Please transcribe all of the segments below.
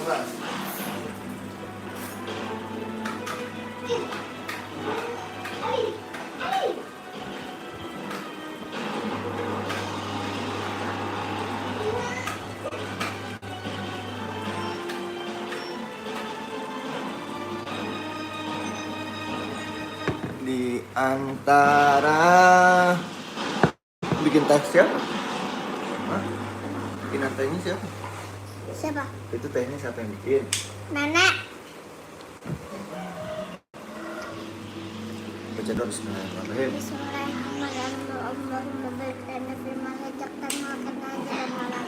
Di antara bikin teh siapa? Hah? Bikin tehnya siapa? Siapa? Itu tehnya siapa yang bikin? Nenek. Baca doa bismillahirrahmanirrahim. Bismillahirrahmanirrahim. Allahumma barik lana fima razaqtana wa qina adzabannar.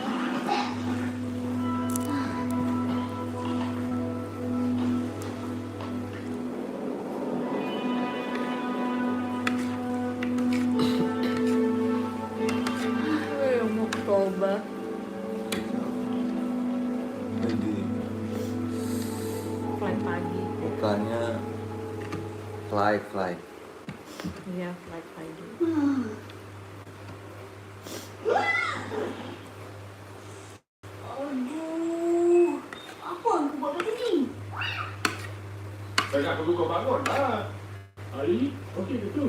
Mau coba. Jadi Flight pagi. bukannya fly. Iya, flight pagi. Aduh, apa yang aku buat tadi? Saya nak tunggu kau bangun lah. Hari, okey ke tu?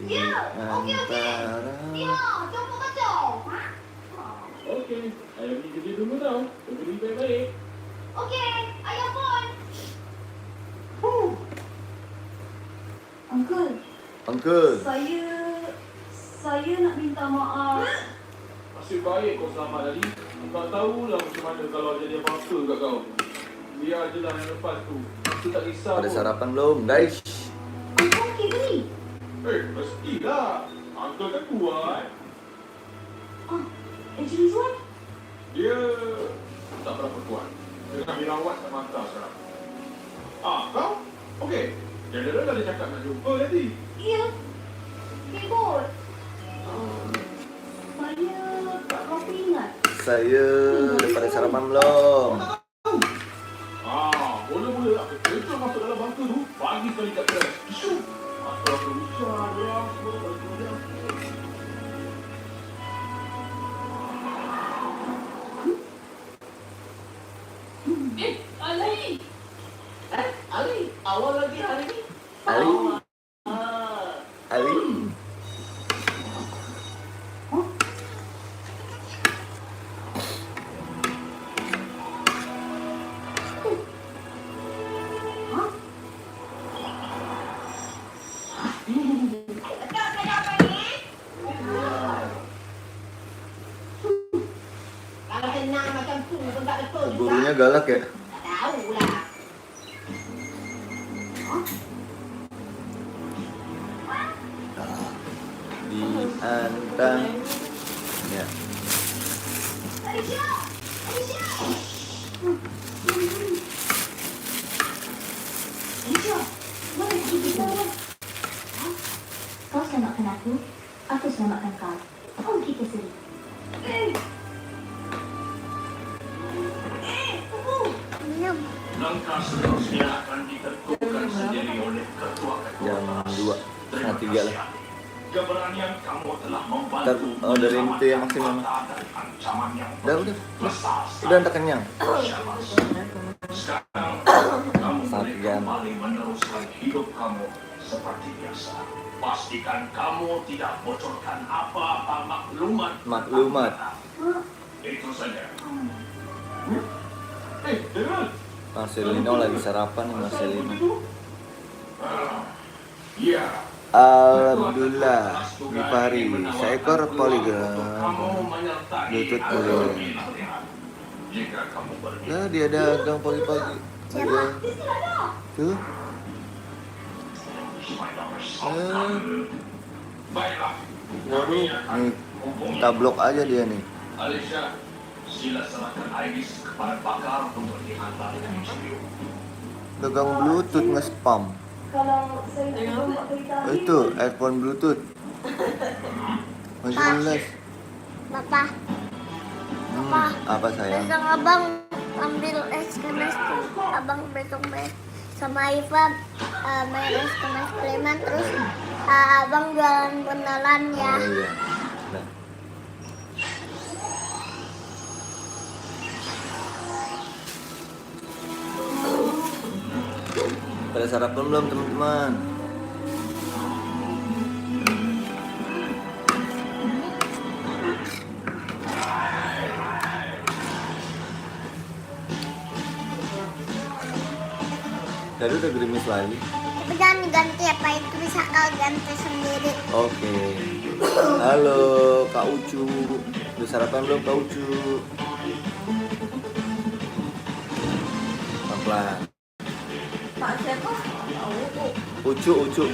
Di antara Jumpa kacau. Okey, ayah pergi kerja dulu tau. Kau beri baik-baik. Okey, ayah pun. Uncle. Saya nak minta maaf. Nasib baik kau selamat tadi. Tak tahulah macam mana kalau jadi apa-apa kat kau. Biar je lah yang lepas tu. Aku tak risau. Ada sarapan belum, guys? Apa okey ke ni? Mestilah. Uncle kan kuat. Encik Rizwan? Dia tak berapa kuat. Dia tengah dirawat kat mata sekarang. Kau? Okey. General dah cakap nak jumpa tadi. Ya. Keyboard. Saya tak berapa ingat. Saya udah pada sarapan belum? Mula-mula aku terjun masuk dalam bangka tu. Pagi sekali kat kelas. Syuk. Aku usah orang semua. Ali! Ali, awal lagi hari ni? Ali. Ali. Kalau tenang macam tu pun tak betul juga. Gurunya galak ya? Tak tahulah. Di antara ya. Aisyah! Aisyah! Encik, mana pergi kita? Kau selamatkan aku selamatkan kau. Kau kita sendiri. Minum. Langkah seterusnya akan ditentukan sendiri oleh ketua-ketua. Jam 2, setengah 3 lah. Keberanian kamu telah Ntar, membantu dari itu yang maksimal. ancaman yang Udah. besar. Udah ntar kenyang. Sekarang kamu boleh Jam. kembali meneruskan hidup kamu seperti biasa. Pastikan kamu tidak bocorkan apa-apa Maklumat. Itu saja. Dengar. Marcelino lagi sarapan nih Marcelino. Ya. Alhamdulillah, Gifari, seekor poligon. Lutut boleh. Nah, dia dagang pagi-pagi. Ada. Tuh. Waduh, nih kita blok aja dia nih. Alicia, sila serahkan Iris kepada pakar untuk dihantar dengan studio. Dagang Bluetooth nge-spam. Kalau saya tak beritahu Itu earphone Bluetooth. Masih jelas. Papa, Apa sayang? besok abang ambil es krim tuh. Abang besok sama Iva main es krim terus abang jualan beneran ya. Oh iya. Nah. Pada sarapan belum teman-teman? Tadi udah gerimis lagi. Tapi jangan diganti apa itu bisa kau ganti sendiri. Oke. Halo Kak Ucu. Udah sarapan belum Kak Ucu? Pelan-pelan. Pak siapa? Tahu. Ucu. Kak Ucu.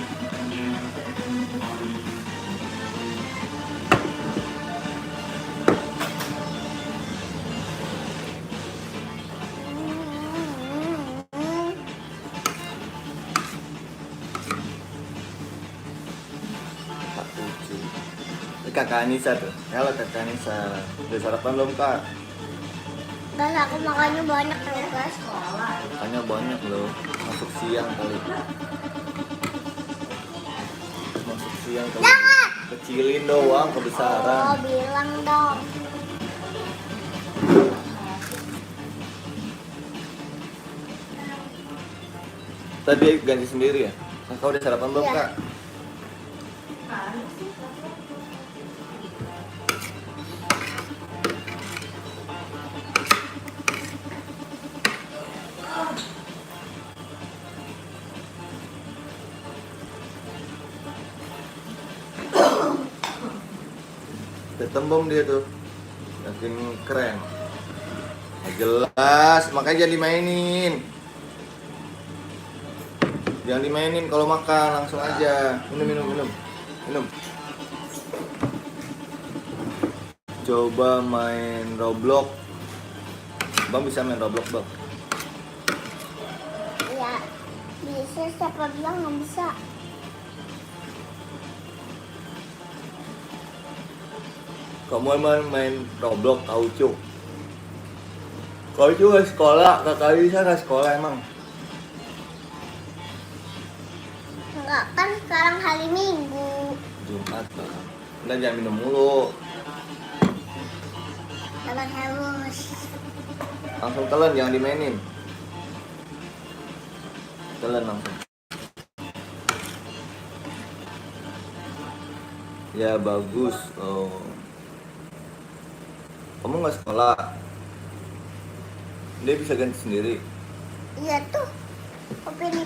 Ini Kakak Anissa tuh. Halo Kakak Anissa. Udah sarapan belum Kak? Guys, aku makannya banyak loh guys. Makanya banyak loh. Masuk siang kali. Masuk siang kali. Jangan! Kecilin doang Oh, kebesaran. bilang dong. Tadi ganti sendiri ya? Kakak udah sarapan belum Iya. Kak? Ketembem dia tuh. Makin keren. Nggak jelas, makanya jangan dimainin. Jangan dimainin kalau makan, langsung aja. Minum. Coba main Roblox. Bang bisa main Roblox, Bang? Ya, bisa. Siapa bilang nggak bisa? Kamu emang main Roblox, Kak Ucu? Kak Ucu nggak sekolah, Kakak Lisa nggak sekolah emang? Enggak, kan sekarang hari Minggu. Jumat, Bang. Udah jangan minum mulu. Jangan haus. Langsung telan, jangan dimainin. Telan langsung. Ya bagus. Oh. Kamu nggak sekolah? Dia bisa ganti sendiri. Iya tuh. Aku pilih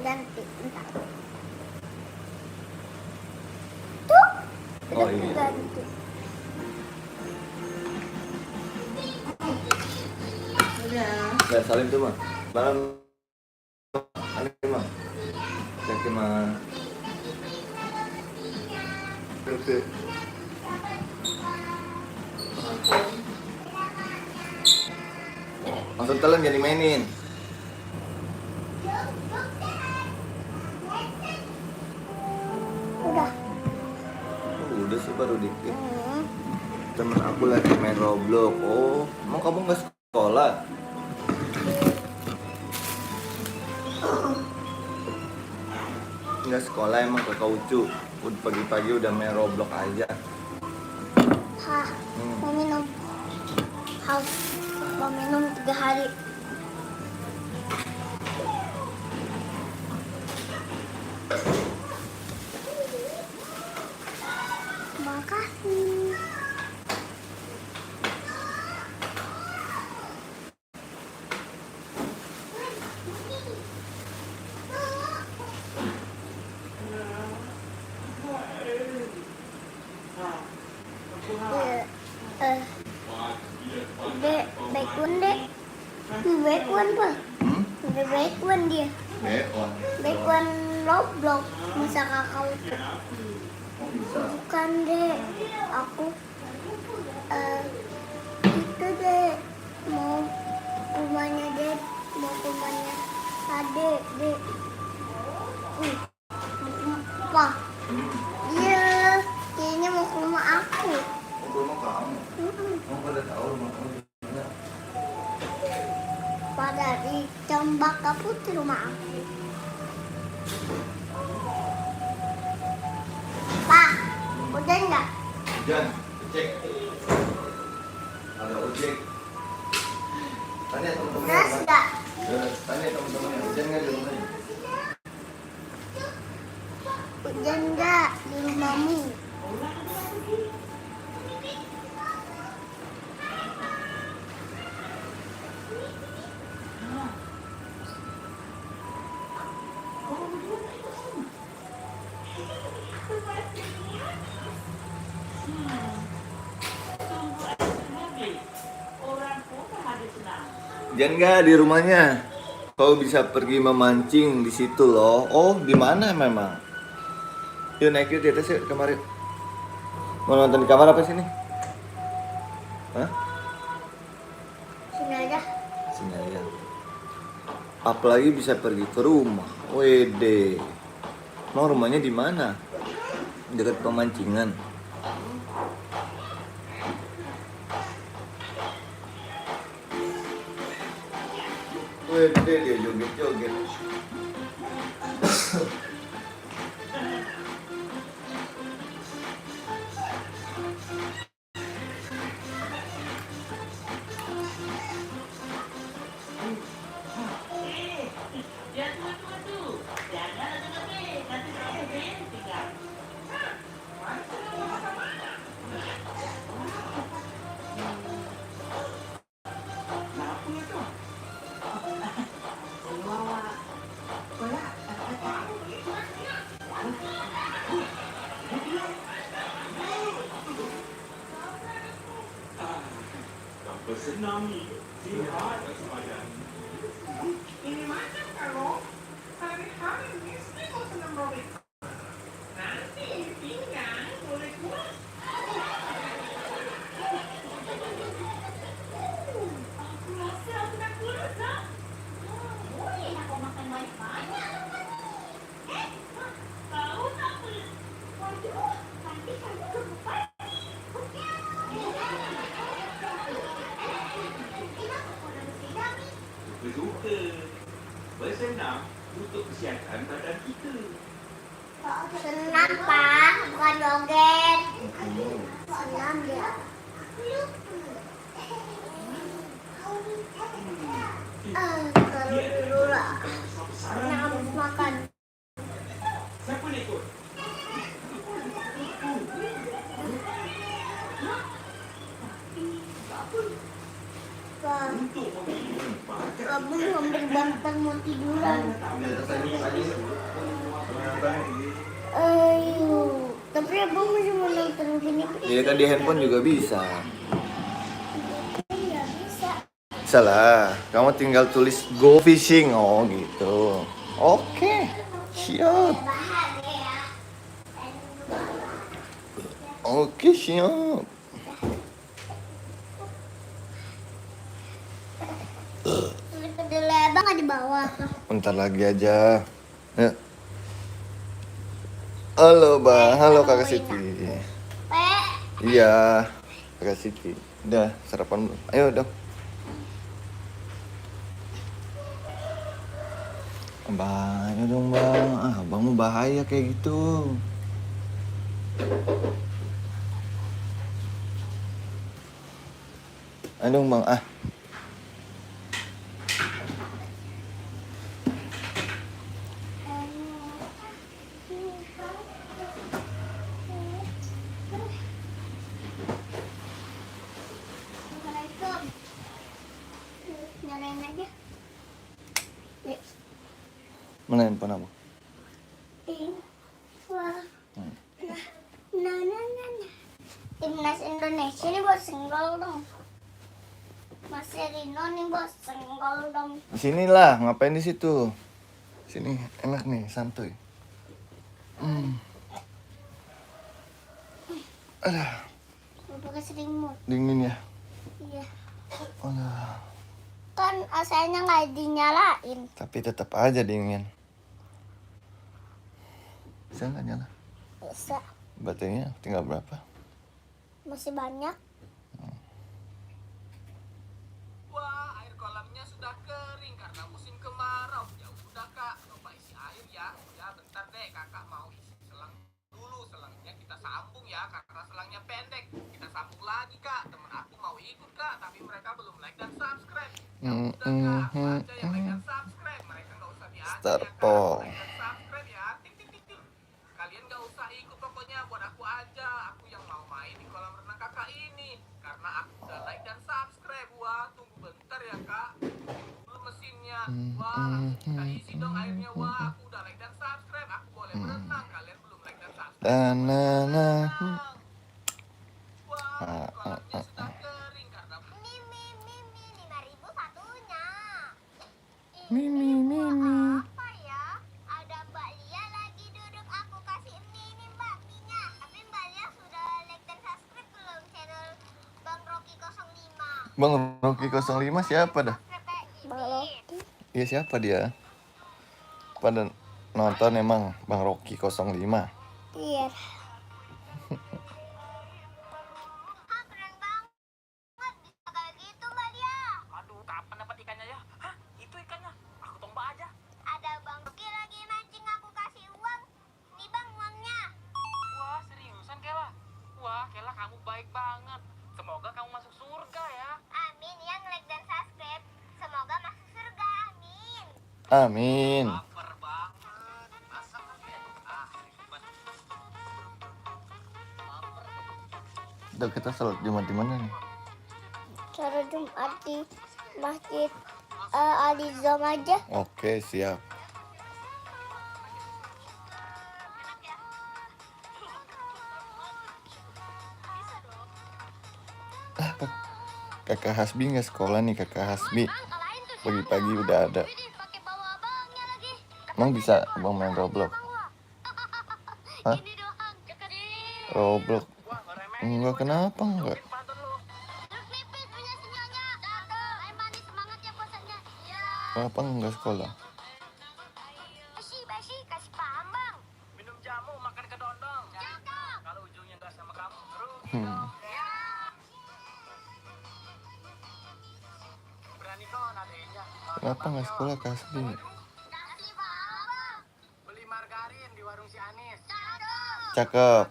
ganti. Bentar. Tuh. Oh, Udah iya. ganti. Udah. Ya salim tuh mah. Malam. Salim mah. Oke mah. Oke. Langsung telan jadi mainin. Udah. Udah sih baru dikit. Hmm. Temen aku lagi main Roblox. Oh, emang kamu nggak sekolah? Nggak sekolah emang Kakak Ucu. Udah pagi-pagi udah main Roblox aja. Hah, mau minum. Haus. Mau minum 3 hari. Makasih. Dek, baikun dek. Baikun apa? Baikun dia. Baikun Roblox. Bisa kakak itu. Bukan dek. Aku itu dek. Mau rumahnya dek. Mau rumahnya adek dek. Apa? Dia kayaknya mau ke rumah aku. Rumah kamu? Kamu pada tahu rumah kamu di mana? Pada di Cempaka Putih rumah aku. Pak, udah enggak? Hujan, cek. Ada ojek. Tanya teman-teman. Terus enggak? Tanya teman-teman hujan nggak di rumahnya? hujan nggak di rumahmu? Jangan nggak di rumahnya. Kau bisa pergi memancing di situ loh. Oh, di mana memang? Yuk naik yuk di atas yuk kamar yuk. Mau nonton di kamar apa sini? Hah? Sini aja. Sini aja. Apalagi bisa pergi ke rumah. Wede. Mau rumahnya di mana? Dekat pemancingan. Wede dia joget-joget. Ya tuh. Jangan ada lebih. Nanti saya tinggal. Tanpa senang ni, sihat sepadan. Ini macam kalau hari-hari mesti mau senam robek. Nanti pinggang boleh kuat. Aku rasa aku nak kurus tak? Boleh aku makan banyak-banyak. Tahu tak boleh? Waduh, nanti kamu kebupat. Suka-suka. Bersenam untuk kesihatan badan kita. Senam, Pak. Bukan joget. Senam dia. Kalau dulu lah. Karena habis makan. Siapa nak ikut? Pak, Untuk memilih pakai kamu ngambil bantal mau tiduran. Ayo, tapi abang masih mau nonton gini. Ya kan di handphone juga bisa. Iya bisa. Salah, kamu tinggal tulis go fishing. Oh gitu. Oke, siap. Oke, siap. Kedelai abang ada di bawah. Bentar lagi aja. Ya. Halo, Bang. Halo, Kakak Siti. Iya, Kakak Siti. Udah, sarapan belum? Ayo dong. Bang, ayo dong, Bang. Ah, Bang mau bahaya kayak gitu. Ayo dong, Bang. Ah. Assalamualaikum. Nyalain aja. Yuk. Mana handphone aku? Ting. Wah. Nah. Timnas Indonesia ini buat senggol dong. Mas Rino nih buat senggol dong. Sinilah, ngapain di situ? Sini enak nih, santuy. Aduh, Mau pakai selimut. dingin ya. Iya. Aduh, Kan AC-nya nggak dinyalain. tapi tetap aja dingin. Bisa nggak nyala? Bisa. Baterainya tinggal berapa? Masih banyak. Wah, air kolamnya sudah kering karena musim kemarau. Ya udah kak, coba isi air ya. Ya bentar deh, kakak mau isi selang dulu. Selangnya kita sambung ya, karena selangnya pendek. Kita sambung lagi kak. Temen aku mau ikut kak, tapi mereka belum like dan subscribe. Ya udah kak, aku aja yang like dan subscribe. Mereka nggak usah diajak ya kak. Starpol. Like dan subscribe ya. Tik tik tik tik. Kalian nggak karena aku udah like dan subscribe. Wah, tunggu bentar ya kak. Dulu mesinnya. Wah, langsung kita isi dong airnya. Wah, aku udah like dan subscribe. Aku boleh berenang. Kalian belum like dan subscribe. Wah, kolamnya sudah kering karena Mimi 5.000 satunya. Mimi. Apa ya? Ada Mbak Lia lagi duduk, aku kasih ini Mbak Minya. Tapi Mbak Lia sudah like dan subscribe belum channel Bang Rocky 05? Bang Rocky 05 siapa dah? Bang Rocky. Iya siapa dia? Pada nonton emang Bang Rocky 05. Iya. Keren banget. Bisa kayak gitu Mbak Lia. aduh, kapan dapat ikannya ya? Hah, itu ikannya. Aku tombak aja. Ada Bang Rocky lagi mancing, aku kasih uang. Nih Bang uangnya. Wah, seriusan Kela? Wah, Kela kamu baik banget. Semoga kamu masuk surga ya. Amin, yang like dan subscribe. Semoga masuk surga. Amin. Amin. Lapar banget. Masak apa ya? Ah, ribet. Lapar. Udah kita sholat Jumat di mana nih? Cara Jumat di Masjid Alizom aja. Oke, siap. Kakak Hasbi nggak sekolah nih, Kakak Hasbi. Pagi-pagi udah ada. Pakai bawa abangnya lagi. Emang bisa abang main Roblox? Hah? Ini doang. Roblox? Enggak, kenapa enggak? Pantun lu. Terus pipis punya sinyalnya. Dadah. Ayo manis semangat ya bosannya. Iya. Kenapa enggak sekolah? Basi, kasih paham Bang. Minum jamu, makan kedondong. Cakep. Kalau ujungnya nggak sama kamu, rugi Hmm. dong. Berani kok nadenya. Kenapa nggak sekolah, Kak Hasbi? Kasih paham Bang. Beli margarin di warung si Anis. Cakep. Cakep.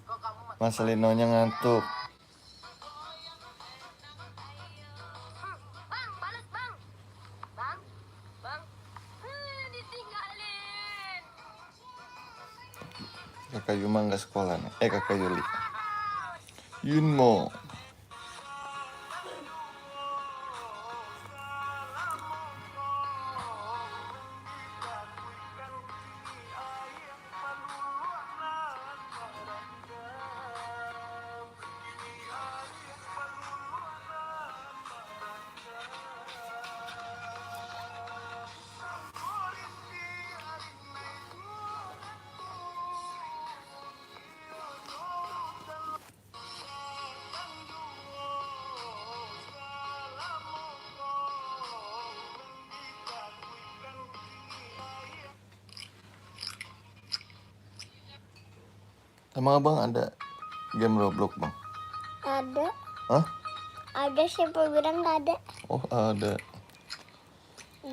Kok kamu mati? Mas Linonya ngantuk. Bang, balas Bang. Bang. Ditinggalin. Kakak Yuma nggak sekolah nih. Kakak Yuli. Yunmo. Emang abang ada game Roblox bang? Ada. Hah? Ada, siapa bilang nggak ada? Oh ada.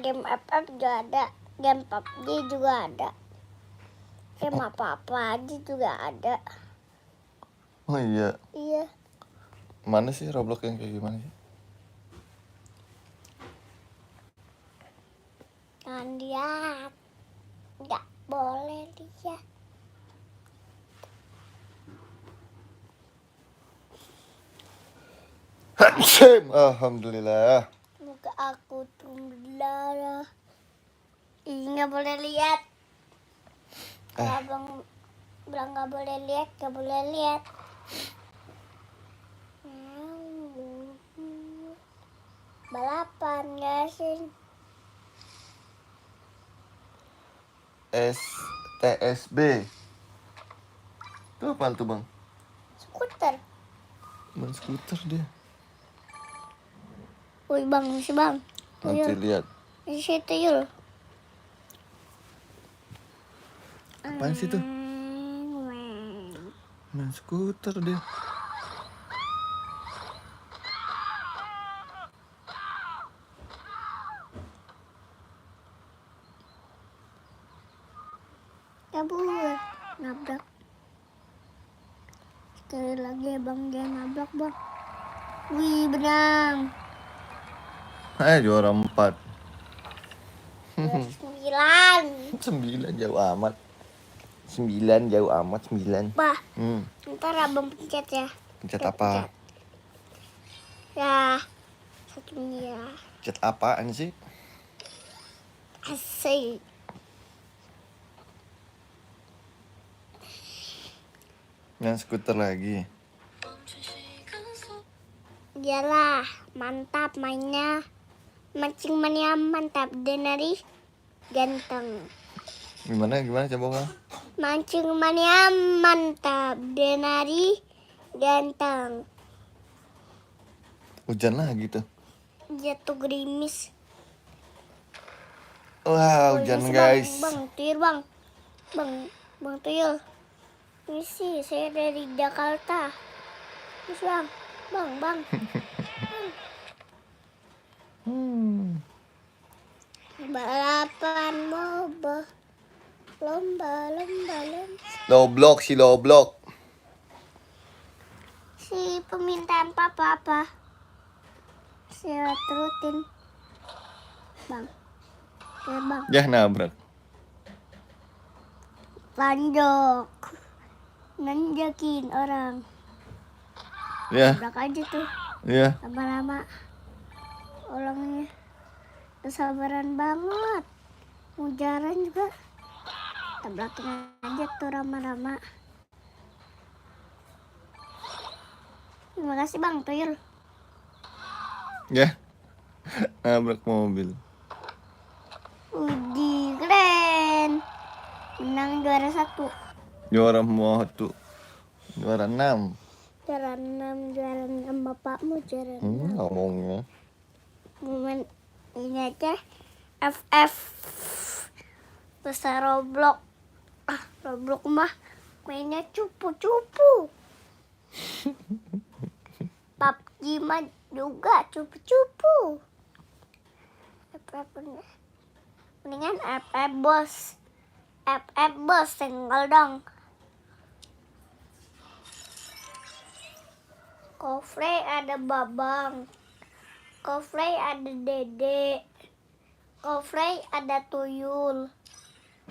Game FF juga ada. Game PUBG juga ada. Game apa-apa aja juga ada. Oh iya. Iya. Mana sih Roblox yang kayak gimana sih? Jangan lihat. Nggak boleh lihat. Alhamdulillah. Muka aku tuh berdarah. Ih, nggak boleh lihat. Kalau abang bilang nggak boleh lihat, nggak boleh lihat. Balapan nggak sih? TSB. Itu apaan tuh bang? Skuter. Bang skuter dia. Wih bang, si bang. Nanti lihat. Di situ yul. Apaan sih tuh? Main skuter dia. Kabur, nabrak. Sekali lagi bang, dia nabrak bang. Wih benang. Juara 4. 9. 9 jauh amat. 9 jauh amat 9. Bah, Hmm. ntar abang pencet ya. Pencet apa? Ya, satunya Pencet apaan sih? asik. Yang skuter lagi. Iyalah, mantap mainnya. Mancing mania mantap. Denari ganteng. Gimana coba ngomong? Mancing mania mantap. Denari ganteng. Hujan lagi tuh. Jatuh gerimis. Wah, hujan guys. Bang, tuyul bang. Bang tuyul. Ini sih saya dari Jakarta. Terus bang. Balapan mobil. Lomba. Loblok. Si permintaan papa apa? Saya turutin. Bang. Ya bang. Ya nabrak. Nanjakin orang. Ya, Tabrak aja tuh. ya. Lama-lama. Orangnya kesabaran banget. Mau jalan juga. Tabrakin aja tuh lama-lama. Terima kasih bang tuyul. Ya. Nabrak mobil. Widih, keren. Menang juara 1. Juara moto. Juara 6. Juara 6 bapakmu juara 6. Ngomongnya. Momen ini aja. FF. Besar Roblox. Roblox mah mainnya cupu-cupu. PUBG mah juga cupu-cupu. FF mendingan FF bos. FF bos tinggal dong. Kofrey ada Babang. Kofrey ada Dede. Kofrey ada Tuyul.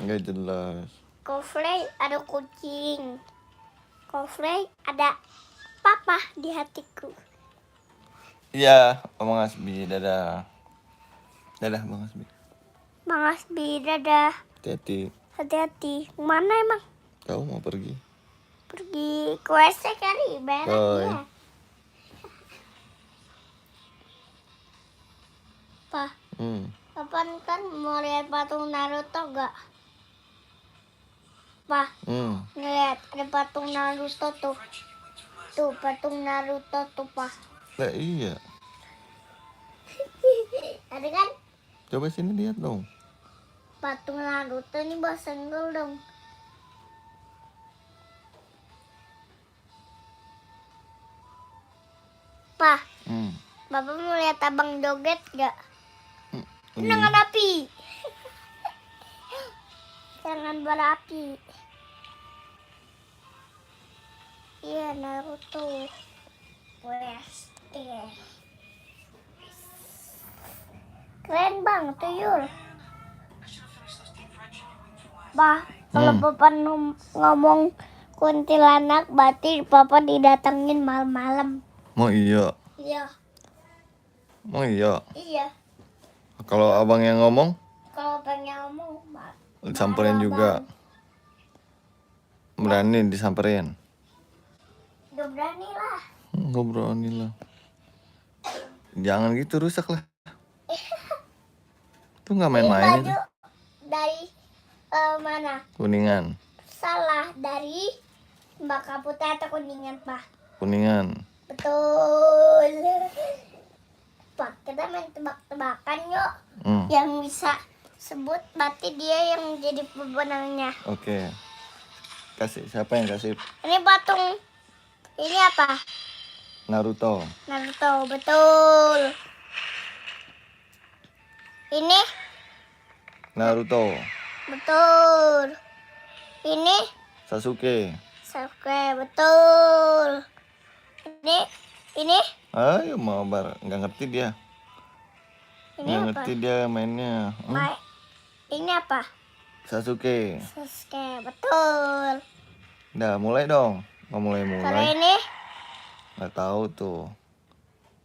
Nggak jelas. Kofrey ada kucing. Kofrey ada papa di hatiku. Iya, Bang Asbi, dadah. Dadah Bang Asbi. Bang Asbi, dadah. Hati-hati. Hati-hati. Mana emang? Kau mau pergi? Pergi ke WC kali, berak Bye. ya. Pa, kapan kan mau lihat patung Naruto gak? Pa, ngeliat ada patung Naruto tuh. Tuh, patung Naruto tuh, Pa. Lah iya. Ada kan? Coba sini lihat dong. Patung Naruto ini bawa senggol dong. Pa, Bapak mau lihat abang joget gak? Tenangan api. Serangan berapi. Iya, Naruto. Keren bang, tuyul. Bah, kalau Papa ngomong kuntilanak, berarti Papa didatengin malam-malam. Mau iya. Iya. Mau iya. Iya. Kalau abang yang ngomong, Kalau pengen ngomong, samperin juga. Berani disamperin. gak berani lah. Nggak berani lah. Jangan gitu, rusak lah. Tuh nggak Ini main-main baju itu. dari mana? Kuningan. Salah, dari Mbak Putih atau Kuningan, Pak? Kuningan. Betul. Pak, kita main tebak-tebakan yuk. Yang bisa sebut berarti dia yang jadi pemenangnya. Oke. Kasih siapa yang kasih? Ini patung. Ini apa? Naruto. Naruto, betul. Ini Naruto. betul. Ini Sasuke. Sasuke, betul. Ini Ayo mabar, nggak ngerti dia. ini Nggak apa? ngerti dia mainnya. Ini apa? Sasuke. Sasuke, betul. Udah mulai dong. Nggak Kalau mulai. ini Nggak tahu tuh.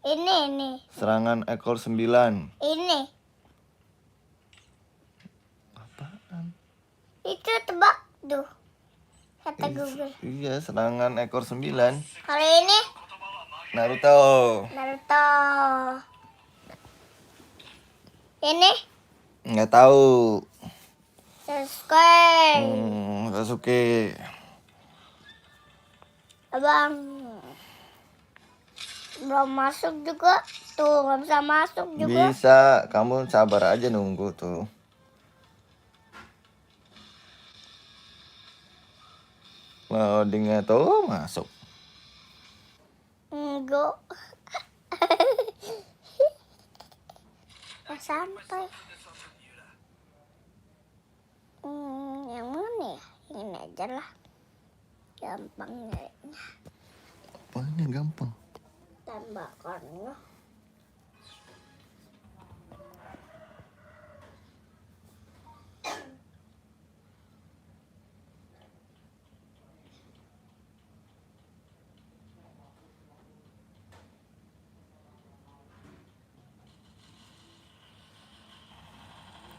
Ini. Serangan ekor 9. Ini. Apaan? Itu tebak tuh. Kata Google. Iya, serangan ekor 9. Kalau ini Naruto. Naruto. Ini Nggak tahu. Sasuke. Sasuke. Abang belum masuk juga. Tuh nggak bisa masuk juga. Bisa, kamu sabar aja nunggu tuh. Loadingnya tuh masuk. Enggak. Nggak sampai. Yang mana ya? Ini aja lah. Gampang nyarinya. Apanya gampang? Tembakannya.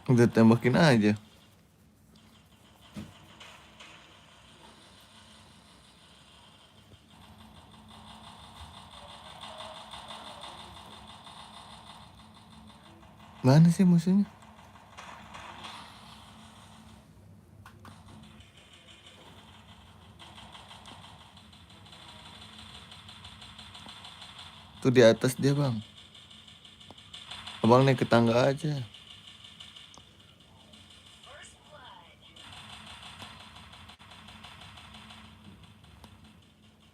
Udah tembakin aja. Mana sih musuhnya? Tuh di atas dia, Bang. Abang naik ke tangga aja.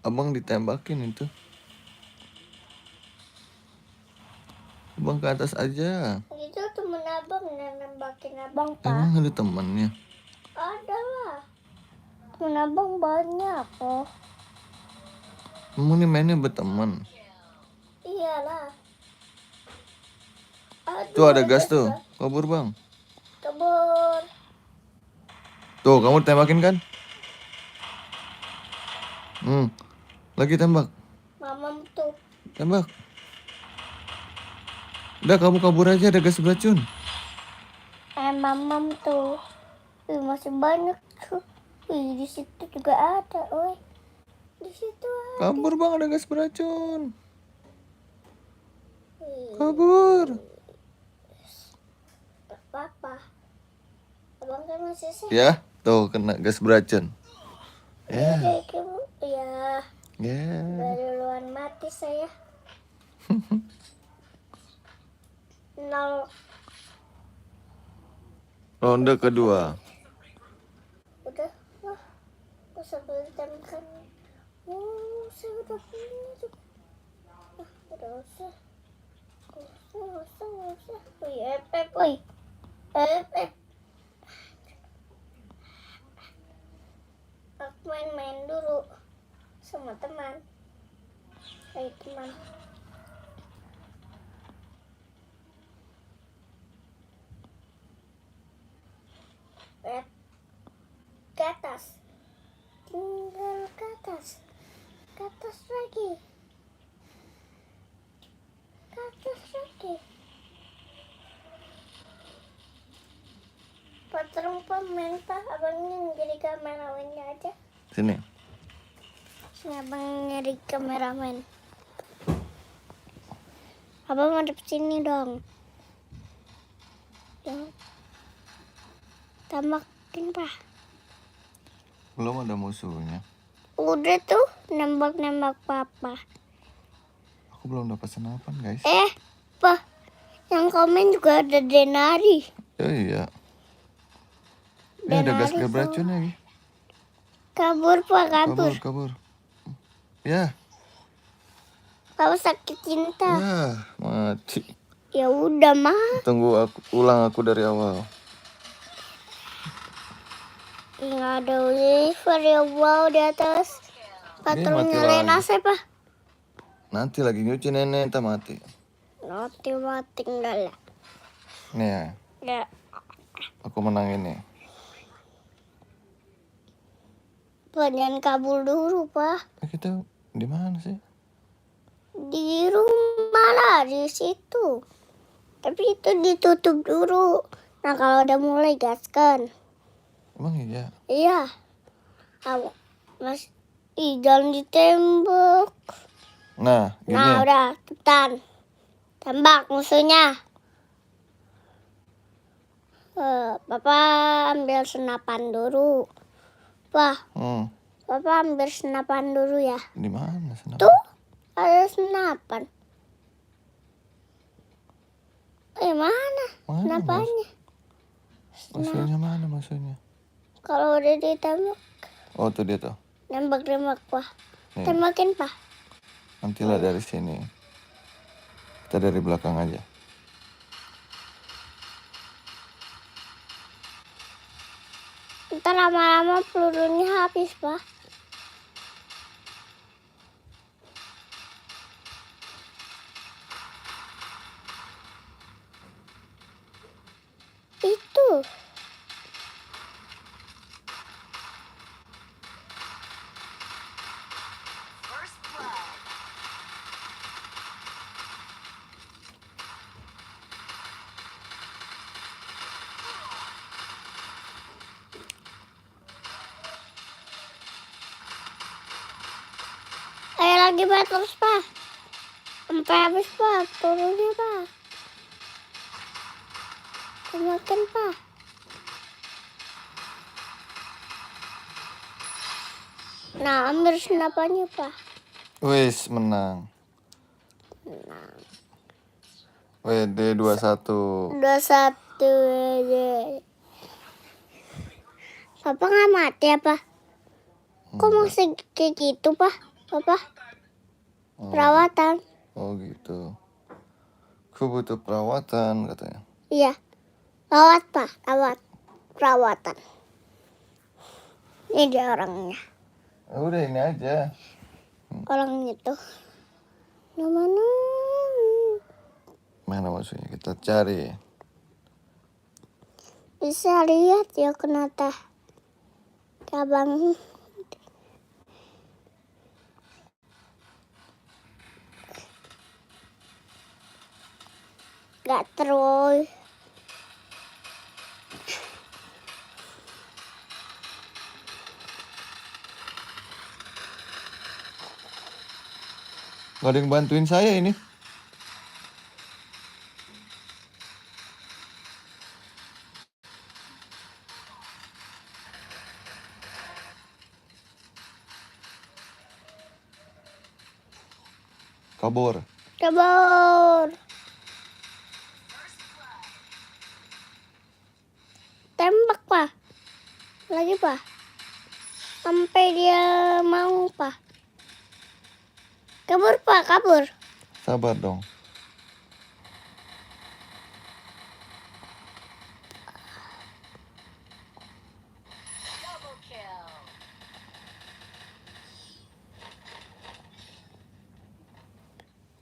Abang ditembakin itu. Abang ke atas aja. Itu temen abang yang nembakin abang, Pak. Emang ada temannya? Ada lah. Temen abang banyak kok. Emang nih mainnya berteman. Iyalah. Aduh, Tuh ada gas tuh. Kabur, Bang. Kabur. Tuh, kamu tembakin kan? Lagi tembak. Mamam tuh. Tembak. Udah, kamu kabur aja, ada gas beracun. Mamam tuh. Masih banyak tuh. Di situ juga ada, oi. Di situ ada. Kabur, Bang, ada gas beracun. Kabur. Apa? Abang kan masih sehat. Ya, tuh kena gas beracun. Ya. Ya. Ya. Dari duluan mati saya. 0. Ronde kedua. Udah. Wah. Aku sambil tembakan. Saya udah punya juga. Udah usah. Nggak usah. Woi, woi. Aku main dulu sama teman. Hai teman. Ke atas. Tinggal ke atas. Ke atas lagi. Ke atas lagi. Patrung pemain, Pak. Abang jadi kameramennya aja. Sini. Sini abang nyari kameramen. Abang madep sini dong. Tembakin, Pak. Belum ada musuhnya. Udah tuh nembak papa. Aku belum dapat senapan, guys. Pak. Yang komen juga ada Denari. Oh iya. Ini ada gas beracun lagi. Kabur, Pak, kabur. Kabur. Ya. Kamu sakit cinta. Ya, mati. Ya udah, mah. Tunggu ulang aku dari awal. Nggak ada Oliver ya, wow, di atas. Patrung mati nyalain lagi. AC, Pak. Nanti lagi nyuci nenek, entah mati. Mati enggak lah. Nih ya, Ya. aku menang ini. Pak, jangan kabur dulu, Pak. Kita di mana sih? Di rumah lah, di situ. Tapi itu ditutup dulu. Nah kalau udah mulai gaskan. Emang iya? Iya. Mas, jangan ditembak. Nah, gini. Nah udah, cepetan. Tembak musuhnya. Papa ambil senapan dulu. Papa ambil senapan dulu ya. Di mana senapan? Tuh, ada senapan. Mana? Senapannya. Musuhnya mana musuhnya? Kalau udah ditembak, Oh, tuh dia tuh. nembak Pak. Nih, Tembakin Pak. nantilah dari sini. Kita dari belakang aja. Ntar lama-lama pelurunya habis Pak. Itu. Ayo lagi Pak terus Pak. Sampai habis Pak, pelurunya Pak. Tembakin Pak. Nah, ambil senapannya Pak. Wis, menang. WD 21. 21. Papa nggak mati apa? Kok masih kayak gitu Pak? Papa perawatan. Oh gitu. Aku butuh perawatan katanya. Iya. Rawat Pak, perawatan. Ini dia orangnya. Udah ini aja. Orangnya tuh. Mana? Mana maksudnya? Kita cari. Bisa lihat ya kenapa cabang. Gak terus. Gak ada yang bantuin saya ini. Kabur. Tembak Pak. Lagi Pak. Sampai dia mau Pak. Kabur Pak, kabur. Sabar dong.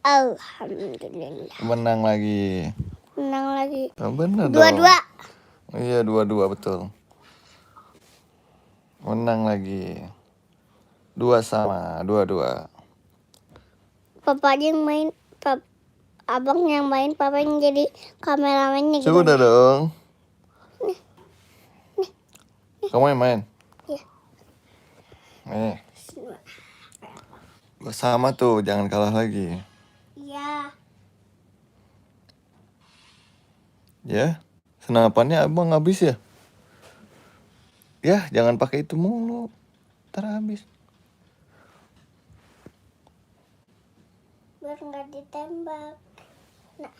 Alhamdulillah. Menang lagi. Menang lagi. Oh, bener dong. 2-2. Iya 2-2 betul. Menang lagi. 2-2. Papa aja yang main, abang yang main, papa yang jadi kameramennya gitu. Sudah dong. Kamu yang main? Iya. Nih. Bersama tuh, jangan kalah lagi. Iya. Ya, senapannya abang habis ya? Ya, jangan pakai itu mulu. Ntar habis. Biar nggak ditembak. Nah.